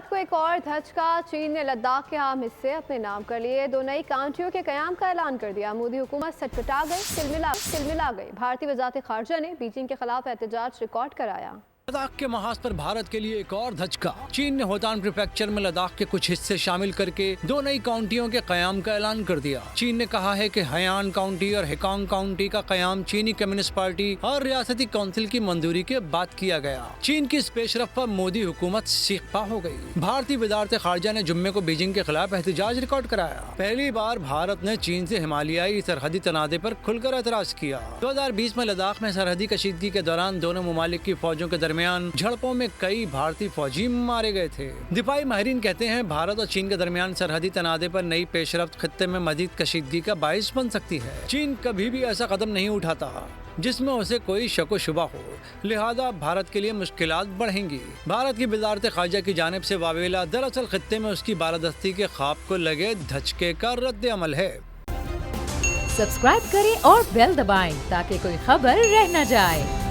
भारत को एक और धचका। चीन ने लद्दाख के अहम हिस्से अपने नाम कर लिए। 2 नई काउंटियों के कयाम का ऐलान कर दिया। मोदी हुकूमत सटपटा गई, तिलमिला गई। भारतीय वज़ारत ख़ारजा ने बीजिंग के खिलाफ एहतजाज रिकॉर्ड कराया। लद्दाख के महाज पर भारत के लिए एक और धचका। चीन ने होतान प्रीफेक्चर में लद्दाख के कुछ हिस्से शामिल करके 2 नई काउंटियों के कयाम का ऐलान कर दिया। चीन ने कहा है कि हयान काउंटी और हेकांग काउंटी का कयाम चीनी कम्युनिस्ट पार्टी और रियासती काउंसिल की मंजूरी के बाद किया गया। चीन की इस पेशरफ पर मोदी हुकूमत सीखपा हो गई। भारतीय वज़ारत ख़ारजा ने जुम्मे को बीजिंग के खिलाफ एहतजाज रिकॉर्ड कराया। पहली बार भारत ने चीन से हिमालयाई सरहदी तनाज़े पर खुलकर एतराज किया। 2020 में लद्दाख में सरहदी कशीदगी के दौरान दोनों ममालिक की फौजों के दरमियान झड़पों में कई भारतीय फौजी मारे गए थे। दिफाई माहिरीन कहते हैं भारत और चीन के दरमियान सरहदी तनाज़े पर नई पेशरफ्त खित्ते में मजीद कशीदगी का बाइस बन सकती है। चीन कभी भी ऐसा कदम नहीं उठाता जिसमें उसे कोई शक व शुबा हो, लिहाजा भारत के लिए मुश्किलात बढ़ेंगी। भारत की वज़ारत ख़ारजा की जानिब से वावेला दरअसल खित्ते में उसकी बालादस्ती के ख्वाब को लगे धचके का रद्द अमल है। सब्सक्राइब करें और बेल दबाएं ताकि कोई खबर रह न जाए।